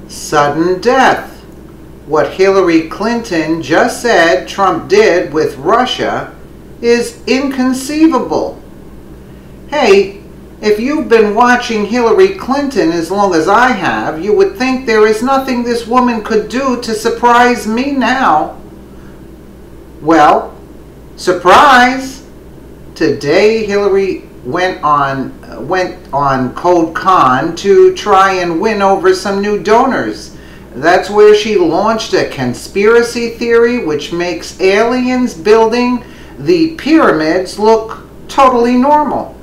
Sudden death. What Hillary Clinton just said Trump did with Russia is inconceivable. Hey, if you've been watching Hillary Clinton as long as I have, you would think there is nothing this woman could do to surprise me now. Well, surprise! Today Hillary went on Code Con to try and win over some new donors. That's where she launched a conspiracy theory which makes aliens building the pyramids look totally normal.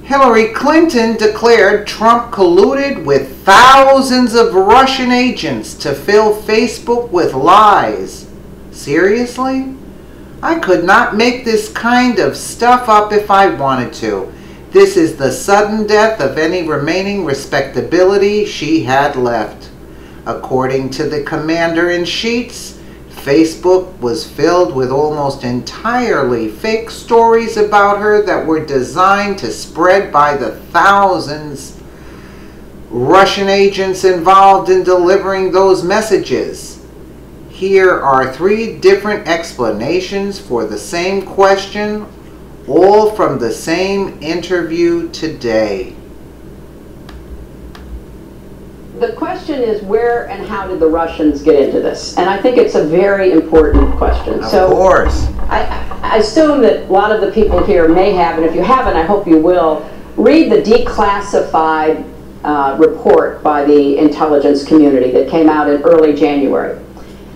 Hillary Clinton declared Trump colluded with thousands of Russian agents to fill Facebook with lies. Seriously? I could not make this kind of stuff up if I wanted to. This is the sudden death of any remaining respectability she had left. According to the commander-in-chief, Facebook was filled with almost entirely fake stories about her that were designed to spread by the thousands Russian agents involved in delivering those messages. Here are 3 different explanations for the same question, all from the same interview today. The question is, where and how did the Russians get into this? And I think it's a very important question. Of course. I assume that a lot of the people here may have, and if you haven't, I hope you will, read the declassified report by the intelligence community that came out in early January.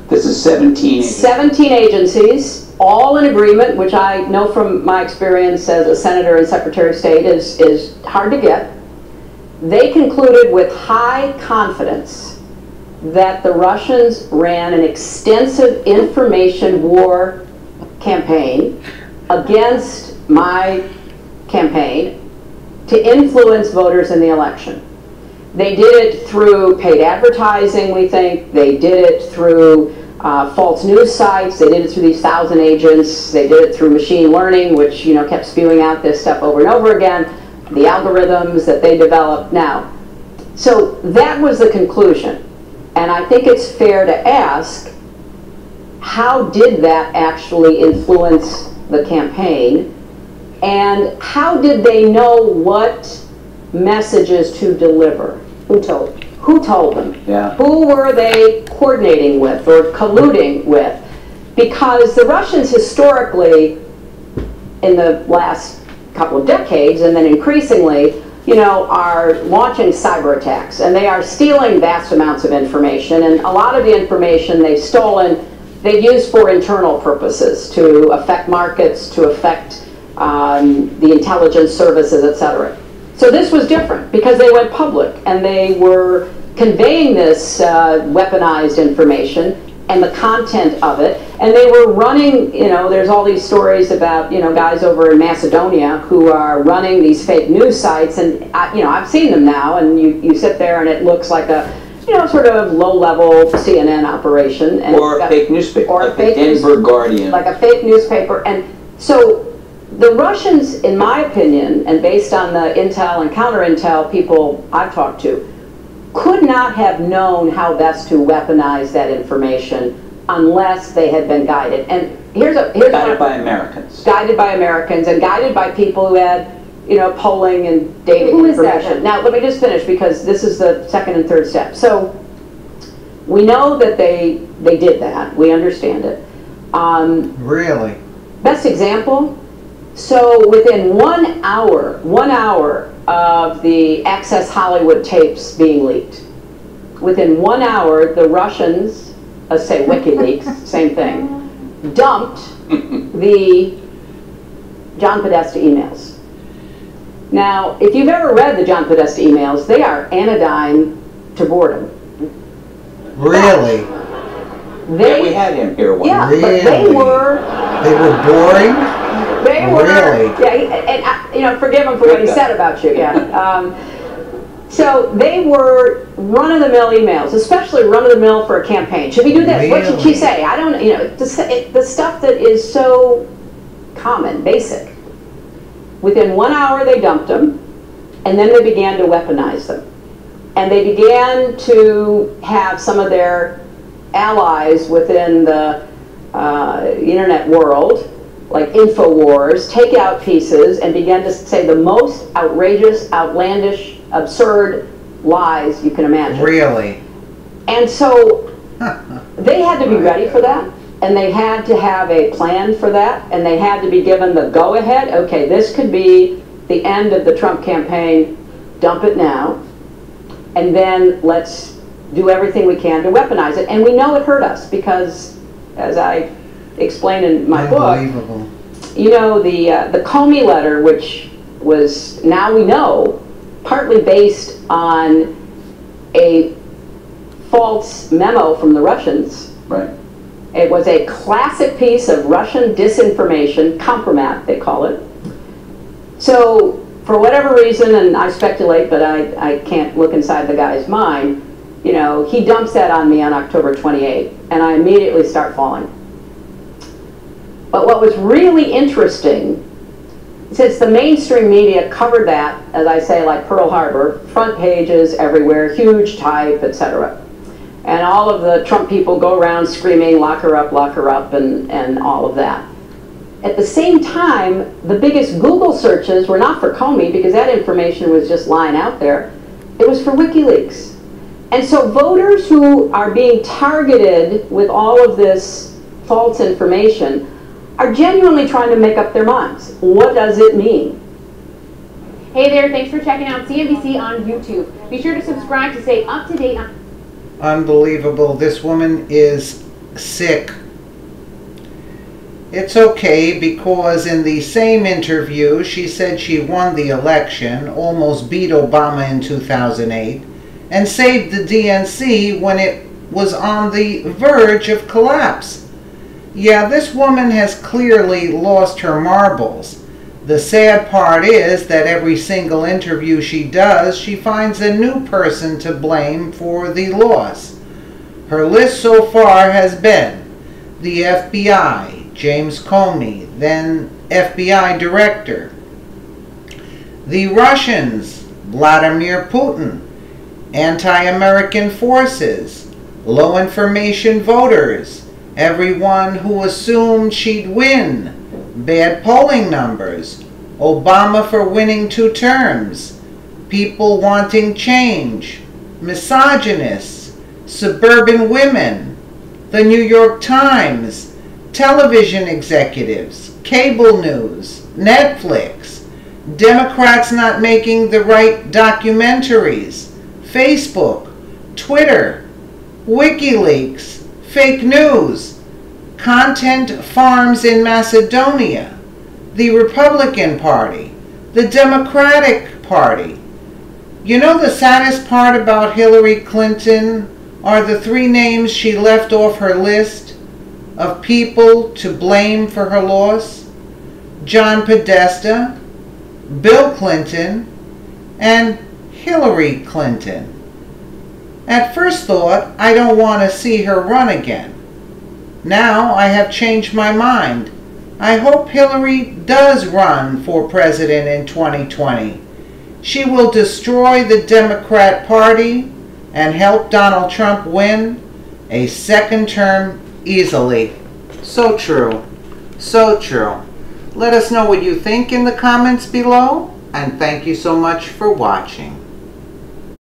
This is 17. 17 agencies, all in agreement, which I know from my experience as a senator and secretary of state is hard to get. They concluded with high confidence that the Russians ran an extensive information war campaign against my campaign to influence voters in the election. They did it through paid advertising, we think. They did it through false news sites. They did it through these 1,000 agents. They did it through machine learning, which kept spewing out this stuff over and over again. The algorithms that they developed now. So that was the conclusion. And I think it's fair to ask, how did that actually influence the campaign? And how did they know what messages to deliver? Who told them? Yeah. Who were they coordinating with or colluding with? Because the Russians historically, in the last couple of decades, and then increasingly, are launching cyber attacks, and they are stealing vast amounts of information, and a lot of the information they've stolen, they've used for internal purposes, to affect markets, to affect the intelligence services, etc. So this was different because they went public and they were conveying this weaponized information and the content of it, and they were running, there's all these stories about, guys over in Macedonia who are running these fake news sites, and I've seen them now, and you sit there and it looks like a, sort of low-level CNN operation. And or a fake newspaper, or like the Denver Guardian. Like a fake newspaper. And so the Russians, in my opinion, and based on the intel and counter-intel people I've talked to, could not have known how best to weaponize that information unless they had been guided. And here's guided by Americans. Guided by Americans and guided by people who had, polling and data information. Now, let me just finish because this is the second and third step. So we know that they did that. We understand it. Really? Best example. So within 1 hour of the Access Hollywood tapes being leaked, within 1 hour, the Russians, let's say WikiLeaks, same thing, dumped the John Podesta emails. Now, if you've ever read the John Podesta emails, they are anodyne to boredom. Really? We had him here once. Yeah, really? But they were boring? They were, really? Yeah, and forgive him for what he said about you, yeah. So they were run-of-the-mill emails, especially run-of-the-mill for a campaign. Should we do this? Really? What should she say? I don't, the stuff that is so common, basic. Within 1 hour, they dumped them, and then they began to weaponize them. And they began to have some of their allies within the internet world, like InfoWars, take out pieces and began to say the most outrageous, outlandish, absurd lies you can imagine. Really? And so they had to be ready for that, and they had to have a plan for that, and they had to be given the go-ahead. Okay, this could be the end of the Trump campaign, dump it now, and then let's do everything we can to weaponize it. And we know it hurt us because, as I explain in my book, you know, the Comey letter, which was, now we know, partly based on a false memo from the Russians. Right. It was a classic piece of Russian disinformation, compromat they call it. So for whatever reason, and I speculate, but I can't look inside the guy's mind, you know, he dumps that on me on October 28th, and I immediately start falling. But what was really interesting, since the mainstream media covered that, as I say, like Pearl Harbor, front pages everywhere, huge type, etc. And all of the Trump people go around screaming, lock her up, and all of that. At the same time, the biggest Google searches were not for Comey, because that information was just lying out there. It was for WikiLeaks. And so voters who are being targeted with all of this false information are genuinely trying to make up their minds. What does it mean? Hey there, thanks for checking out CNBC on YouTube. Be sure to subscribe to stay up to date on... Unbelievable. This woman is sick. It's okay, because in the same interview she said she won the election, almost beat Obama in 2008, and saved the DNC when it was on the verge of collapse. Yeah, this woman has clearly lost her marbles. The sad part is that every single interview she does, she finds a new person to blame for the loss. Her list so far has been the FBI, James Comey, then FBI Director, the Russians, Vladimir Putin, anti-American forces, low information voters, everyone who assumed she'd win, bad polling numbers, Obama for winning 2 terms, people wanting change, misogynists, suburban women, the New York Times, television executives, cable news, Netflix, Democrats not making the right documentaries, Facebook, Twitter, WikiLeaks, fake news, content farms in Macedonia, the Republican Party, the Democratic Party. You know the saddest part about Hillary Clinton are the 3 names she left off her list of people to blame for her loss? John Podesta, Bill Clinton, and Hillary Clinton. At first thought, I don't want to see her run again. Now I have changed my mind. I hope Hillary does run for president in 2020. She will destroy the Democrat Party and help Donald Trump win a 2nd term easily. So true. So true. Let us know what you think in the comments below, and thank you so much for watching.